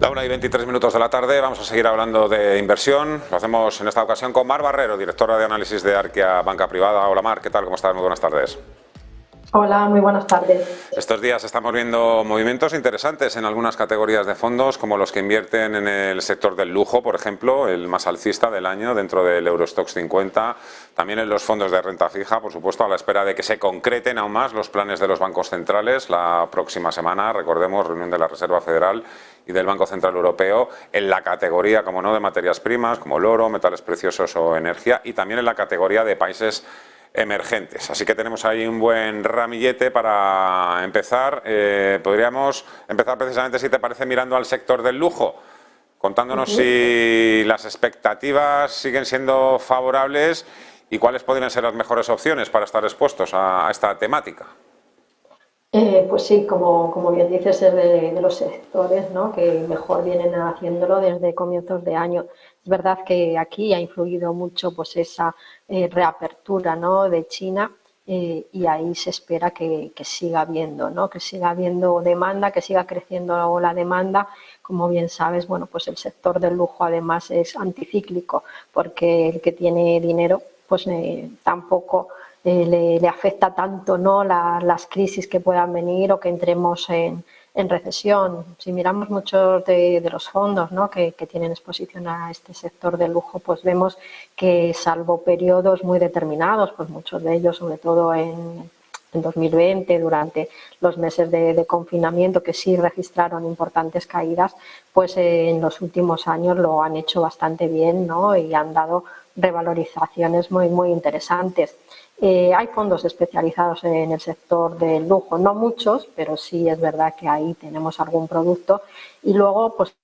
La 1:23 de la tarde, vamos a seguir hablando de inversión. Lo hacemos en esta ocasión con Mar Barrero, directora de análisis de Arquia Banca Privada. Hola Mar, ¿qué tal? ¿Cómo estás? Muy buenas tardes. Hola, muy buenas tardes. Estos días estamos viendo movimientos interesantes en algunas categorías de fondos, como los que invierten en el sector del lujo, por ejemplo, el más alcista del año dentro del Eurostoxx 50. También en los fondos de renta fija, por supuesto, a la espera de que se concreten aún más los planes de los bancos centrales. La próxima semana, recordemos, reunión de la Reserva Federal y del Banco Central Europeo en la categoría, como no, de materias primas, como el oro, metales preciosos o energía, y también en la categoría de países emergentes. Así que tenemos ahí un buen ramillete para empezar. Podríamos empezar precisamente, si te parece, mirando al sector del lujo, contándonos si las expectativas siguen siendo favorables y cuáles podrían ser las mejores opciones para estar expuestos a esta temática. Pues sí, como bien dices, es de los sectores, ¿no?, que mejor vienen haciéndolo desde comienzos de año. Es verdad que aquí ha influido mucho pues esa reapertura, ¿no?, de China, y ahí se espera que siga habiendo, ¿no?, que siga habiendo demanda, que siga creciendo la demanda. Como bien sabes, bueno, pues el sector del lujo además es anticíclico, porque el que tiene dinero pues tampoco le afecta tanto, ¿no?, las crisis que puedan venir o que entremos en recesión. Si miramos muchos de los fondos, ¿no?, que tienen exposición a este sector del lujo, pues vemos que salvo periodos muy determinados, pues muchos de ellos, sobre todo en 2020, durante los meses de confinamiento, que sí registraron importantes caídas, pues en los últimos años lo han hecho bastante bien, ¿no?, y han dado revalorizaciones muy interesantes. Hay fondos especializados en el sector del lujo, no muchos, pero sí es verdad que ahí tenemos algún producto. Y luego, pues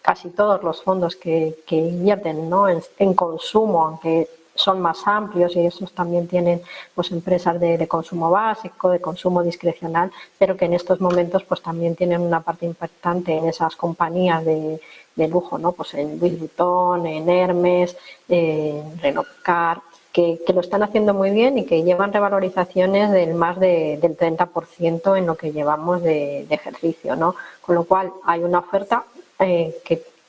casi todos los fondos que invierten, ¿no?, en consumo, aunque son más amplios, y esos también tienen pues empresas de consumo básico, de consumo discrecional, pero que en estos momentos pues también tienen una parte importante en esas compañías de lujo, ¿no?, pues en Louis Vuitton, en Hermes, en Renault Car, que lo están haciendo muy bien y que llevan revalorizaciones del más del 30% en lo que llevamos de ejercicio, ¿no? Con lo cual hay una oferta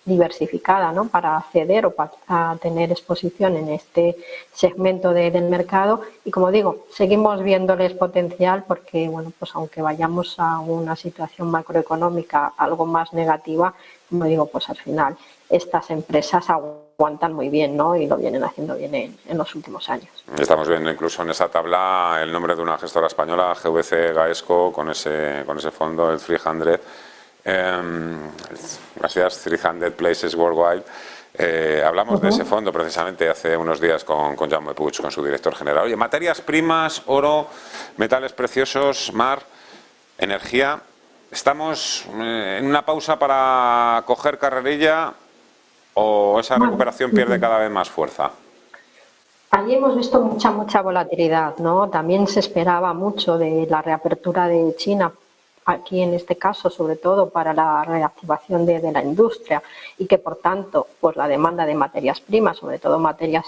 diversificada, ¿no?, para acceder o para tener exposición en este segmento del mercado. Y como digo, seguimos viéndoles potencial porque, bueno, pues aunque vayamos a una situación macroeconómica algo más negativa, como digo, pues al final estas empresas aguantan muy bien, ¿no?, y lo vienen haciendo bien en los últimos años. Estamos viendo incluso en esa tabla el nombre de una gestora española, GVC Gaesco, con ese fondo, el 300. Gracias, 300 Places Worldwide. Hablamos de ese fondo precisamente hace unos días con Jaume Puig, con su director general. Oye, materias primas, oro, metales preciosos, mar, energía. ¿Estamos en una pausa para coger carrerilla o esa recuperación pierde cada vez más fuerza? Allí hemos visto mucha volatilidad, ¿no? También se esperaba mucho de la reapertura de China, aquí en este caso sobre todo para la reactivación de la industria, y que por tanto pues la demanda de materias primas, sobre todo materias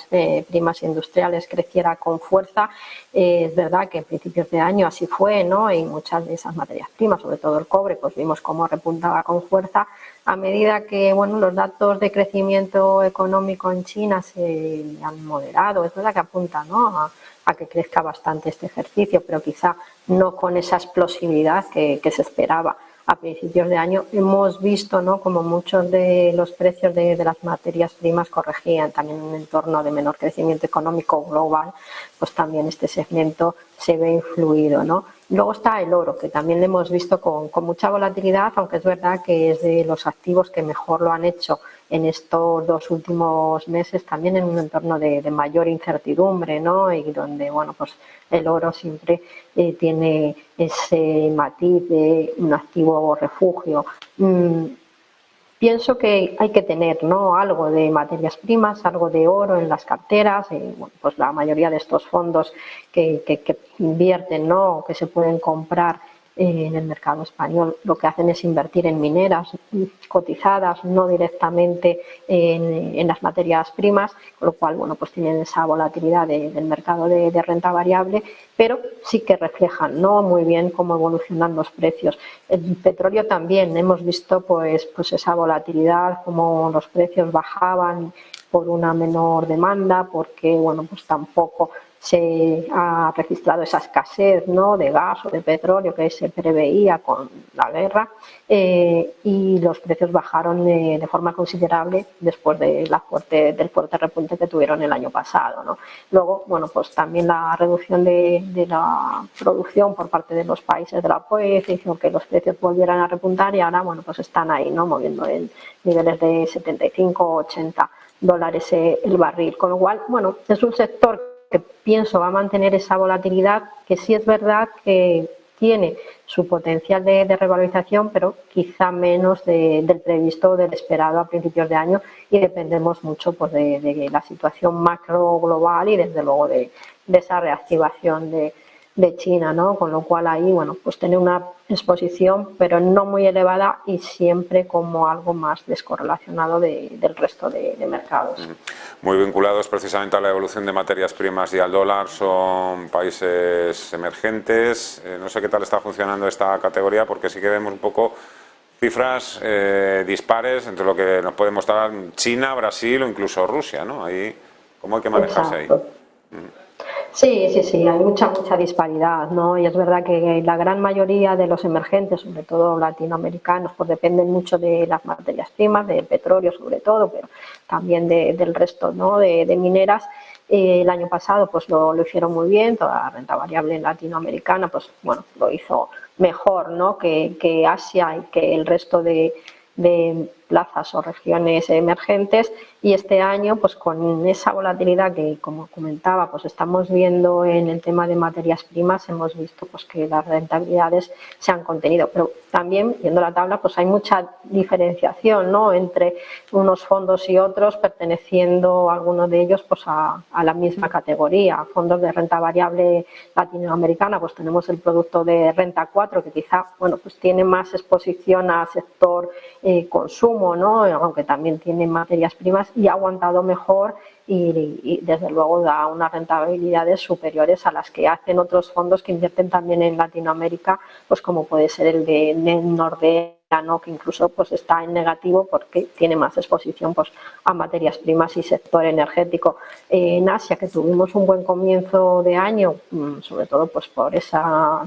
primas industriales, creciera con fuerza. Es verdad que en principios de año así fue, ¿no?, y muchas de esas materias primas, sobre todo el cobre, pues vimos cómo repuntaba con fuerza a medida que, bueno, los datos de crecimiento económico en China se han moderado. Es verdad que apunta, ¿no?, a que crezca bastante este ejercicio, pero quizá no con esa explosividad que se esperaba. A principios de año hemos visto, ¿no?, como muchos de los precios de las materias primas corregían. También en un entorno de menor crecimiento económico global, pues también este segmento se ve influido, ¿no? Luego está el oro, que también lo hemos visto con mucha volatilidad, aunque es verdad que es de los activos que mejor lo han hecho en estos 2 últimos meses, también en un entorno de mayor incertidumbre, ¿no?, y donde, bueno, pues el oro siempre tiene ese matiz de un activo refugio. Pienso que hay que tener, ¿no?, algo de materias primas, algo de oro en las carteras. Bueno, pues la mayoría de estos fondos que invierten, ¿no?, que se pueden comprar, en el mercado español. Lo que hacen es invertir en mineras cotizadas, no directamente en las materias primas, con lo cual, bueno, pues tienen esa volatilidad del mercado de renta variable, pero sí que reflejan, ¿no?, muy bien cómo evolucionan los precios. El petróleo también hemos visto pues esa volatilidad, cómo los precios bajaban por una menor demanda, porque bueno, pues tampoco se ha registrado esa escasez, ¿no?, de gas o de petróleo que se preveía con la guerra, y los precios bajaron de forma considerable después de del fuerte repunte que tuvieron el año pasado, ¿no? Luego, bueno, pues también la reducción de la producción por parte de los países de la OPEP hizo que los precios volvieran a repuntar y ahora, bueno, pues están ahí, ¿no?, moviendo en niveles de 75 o 80 dólares el barril, con lo cual, bueno, es un sector que pienso va a mantener esa volatilidad, que sí es verdad que tiene su potencial de revalorización, pero quizá menos del previsto o del esperado a principios de año, y dependemos mucho pues de la situación macro global y desde luego de esa reactivación de China, ¿no? Con lo cual ahí, bueno, pues tener una exposición, pero no muy elevada y siempre como algo más descorrelacionado del resto de mercados. Muy vinculados precisamente a la evolución de materias primas y al dólar son países emergentes. No sé qué tal está funcionando esta categoría, porque sí que vemos un poco cifras dispares entre lo que nos puede mostrar China, Brasil o incluso Rusia, ¿no? Ahí, ¿cómo hay que manejarse ahí? Sí, hay mucha disparidad, ¿no? Y es verdad que la gran mayoría de los emergentes, sobre todo latinoamericanos, pues dependen mucho de las materias primas, del petróleo sobre todo, pero también del resto, ¿no?, de mineras. El año pasado pues lo hicieron muy bien, toda la renta variable latinoamericana pues bueno, lo hizo mejor, ¿no?, que Asia y que el resto de plazas o regiones emergentes, y este año pues con esa volatilidad que, como comentaba, pues estamos viendo en el tema de materias primas, hemos visto pues que las rentabilidades se han contenido, pero también viendo la tabla pues hay mucha diferenciación, ¿no?, entre unos fondos y otros, perteneciendo algunos de ellos pues a la misma categoría. Fondos de renta variable latinoamericana, pues tenemos el producto de renta 4, que quizá, bueno, pues tiene más exposición al sector consumo, ¿no?, aunque también tiene materias primas, y ha aguantado mejor y desde luego da unas rentabilidades superiores a las que hacen otros fondos que invierten también en Latinoamérica, pues como puede ser el de Nordea, ¿no?, que incluso pues está en negativo porque tiene más exposición pues a materias primas y sector energético. En Asia, que tuvimos un buen comienzo de año, sobre todo pues por ese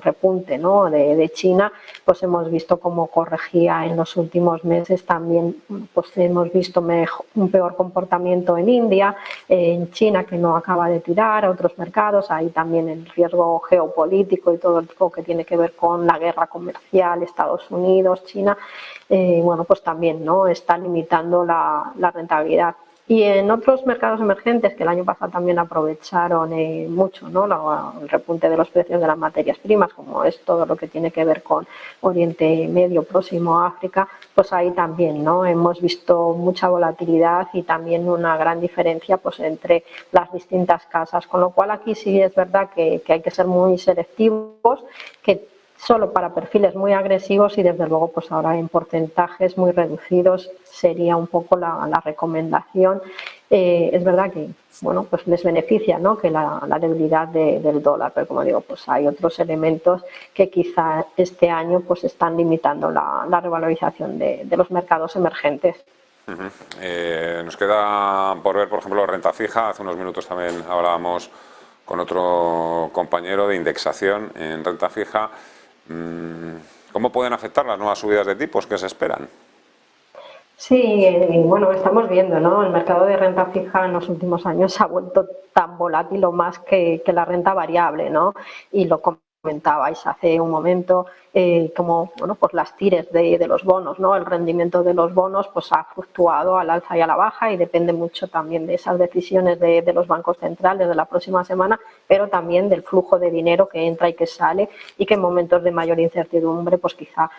repunte, ¿no?, de China, pues hemos visto cómo corregía en los últimos meses. También pues hemos visto un peor comportamiento en India, en China, que no acaba de tirar, a otros mercados. Hay también el riesgo geopolítico y todo lo que tiene que ver con la guerra comercial Estados Unidos, China, bueno, pues también, ¿no?, está limitando la rentabilidad. Y en otros mercados emergentes, que el año pasado también aprovecharon mucho, ¿no?, el repunte de los precios de las materias primas, como es todo lo que tiene que ver con Oriente Medio, Próximo, África, pues ahí también, ¿no?, hemos visto mucha volatilidad y también una gran diferencia pues entre las distintas casas, con lo cual aquí sí es verdad que hay que ser muy selectivos, que solo para perfiles muy agresivos, y desde luego pues ahora en porcentajes muy reducidos sería un poco la recomendación. Es verdad que bueno, pues les beneficia, ¿no?, que la debilidad del dólar, pero como digo, pues hay otros elementos que quizá este año pues están limitando la revalorización de los mercados emergentes. Nos queda por ver, por ejemplo, renta fija. Hace unos minutos también hablábamos con otro compañero de indexación en renta fija. ¿Cómo pueden afectar las nuevas subidas de tipos que se esperan? Sí, bueno, estamos viendo, ¿no?, el mercado de renta fija en los últimos años se ha vuelto tan volátil o más que la renta variable, ¿no? Y lo comentabais hace un momento, como bueno, pues las tires de los bonos, ¿no? El rendimiento de los bonos pues ha fluctuado al alza y a la baja, y depende mucho también de esas decisiones de los bancos centrales de la próxima semana, pero también del flujo de dinero que entra y que sale, y que en momentos de mayor incertidumbre pues quizá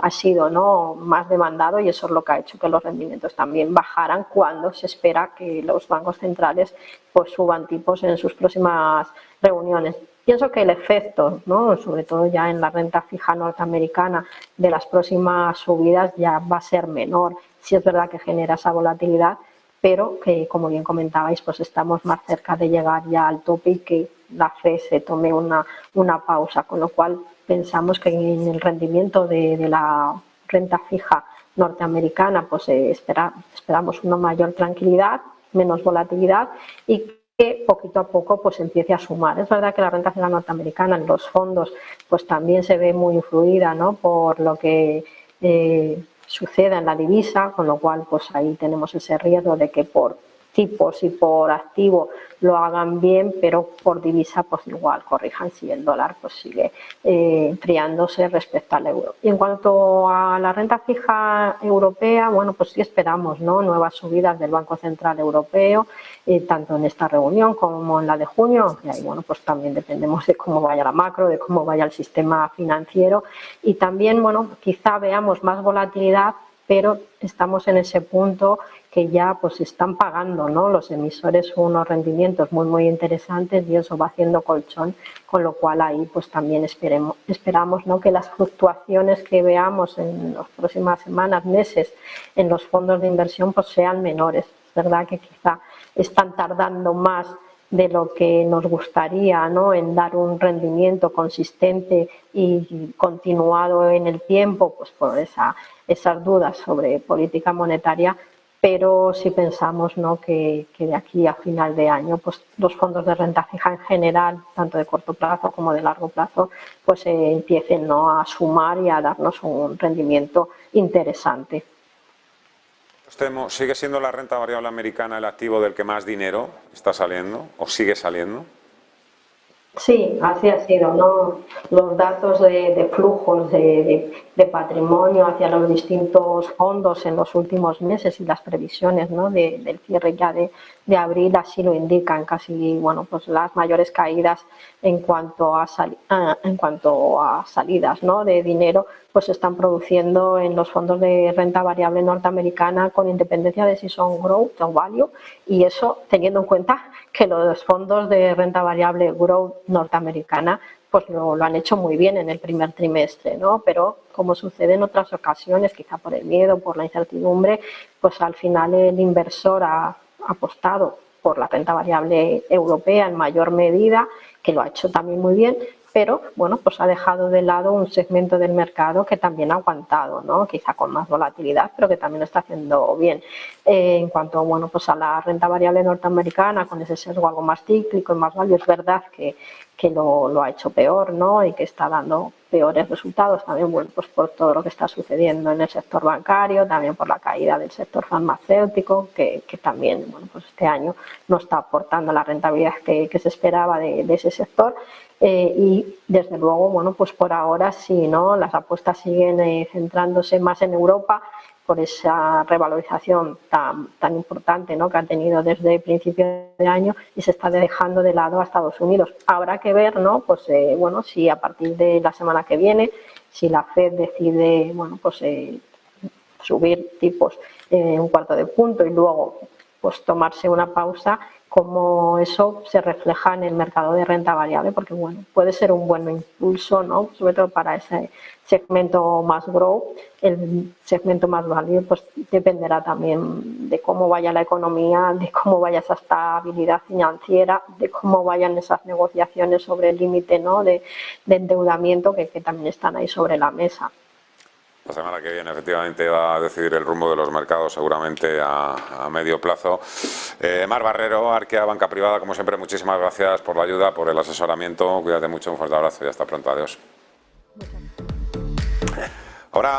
ha sido, ¿no?, más demandado, y eso es lo que ha hecho que los rendimientos también bajaran cuando se espera que los bancos centrales pues suban tipos en sus próximas reuniones. Pienso que el efecto, ¿no?, sobre todo ya en la renta fija norteamericana, de las próximas subidas ya va a ser menor. Sí es verdad que genera esa volatilidad, pero que, como bien comentabais, pues estamos más cerca de llegar ya al tope y que la FED se tome una pausa, con lo cual pensamos que en el rendimiento de la renta fija norteamericana pues esperamos una mayor tranquilidad, menos volatilidad y que poquito a poco pues empiece a sumar. Es verdad que la renta fija norteamericana en los fondos pues también se ve muy influida, ¿no?, por lo que suceda en la divisa, con lo cual pues ahí tenemos ese riesgo de que por tipos y por activo lo hagan bien, pero por divisa pues igual corrijan si el dólar pues sigue enfriándose respecto al euro. Y en cuanto a la renta fija europea, bueno, pues sí esperamos, ¿no?, nuevas subidas del Banco Central Europeo, tanto en esta reunión como en la de junio, y ahí, bueno, pues también dependemos de cómo vaya la macro, de cómo vaya el sistema financiero, y también, bueno, quizá veamos más volatilidad, pero estamos en ese punto que ya pues están pagando, ¿no?, los emisores unos rendimientos muy interesantes y eso va haciendo colchón, con lo cual ahí pues también esperamos, ¿no?, que las fluctuaciones que veamos en las próximas semanas, meses en los fondos de inversión pues sean menores. Es verdad que quizá están tardando más de lo que nos gustaría, ¿no?, en dar un rendimiento consistente y continuado en el tiempo, pues por esas dudas sobre política monetaria, pero sí pensamos, ¿no?, que de aquí a final de año pues los fondos de renta fija en general, tanto de corto plazo como de largo plazo, pues empiecen, ¿no?, a sumar y a darnos un rendimiento interesante. ¿Sigue siendo la renta variable americana el activo del que más dinero está saliendo o sigue saliendo? Sí, así ha sido, ¿no? Los datos de flujos de patrimonio hacia los distintos fondos en los últimos meses y las previsiones, ¿no?, del cierre ya de abril así lo indican. Casi, bueno, pues las mayores caídas en cuanto a salidas, ¿no?, de dinero pues se están produciendo en los fondos de renta variable norteamericana, con independencia de si son growth o value, y eso teniendo en cuenta que los fondos de renta variable growth norteamericana pues lo han hecho muy bien en el primer trimestre, ¿no? Pero como sucede en otras ocasiones, quizá por el miedo, por la incertidumbre, pues al final el inversor ha apostado por la renta variable europea en mayor medida, que lo ha hecho también muy bien, pero bueno, pues ha dejado de lado un segmento del mercado que también ha aguantado, ¿no?, quizá con más volatilidad, pero que también lo está haciendo bien. En cuanto, bueno, pues a la renta variable norteamericana, con ese sesgo algo más cíclico y más value, es verdad que lo ha hecho peor, ¿no?, y que está dando peores resultados también, bueno, pues por todo lo que está sucediendo en el sector bancario, también por la caída del sector farmacéutico, que también, bueno, pues este año no está aportando la rentabilidad que se esperaba de ese sector. Y desde luego, bueno, pues por ahora sí, ¿no?, las apuestas siguen centrándose más en Europa por esa revalorización tan importante, ¿no?, que ha tenido desde principios de año, y se está dejando de lado a Estados Unidos. Habrá que ver, ¿no?, pues bueno, si a partir de la semana que viene, si la FED decide, bueno, pues subir tipos un cuarto de punto y luego pues tomarse una pausa, cómo eso se refleja en el mercado de renta variable, porque bueno, puede ser un buen impulso, ¿no?, sobre todo para ese segmento más grow. El segmento más value pues dependerá también de cómo vaya la economía, de cómo vaya esa estabilidad financiera, de cómo vayan esas negociaciones sobre el límite, ¿no?, de endeudamiento que también están ahí sobre la mesa. La semana que viene efectivamente va a decidir el rumbo de los mercados, seguramente a medio plazo. Mar Barrero, Arquea Banca Privada, como siempre, muchísimas gracias por la ayuda, por el asesoramiento. Cuídate mucho, un fuerte abrazo y hasta pronto. Adiós. Ahora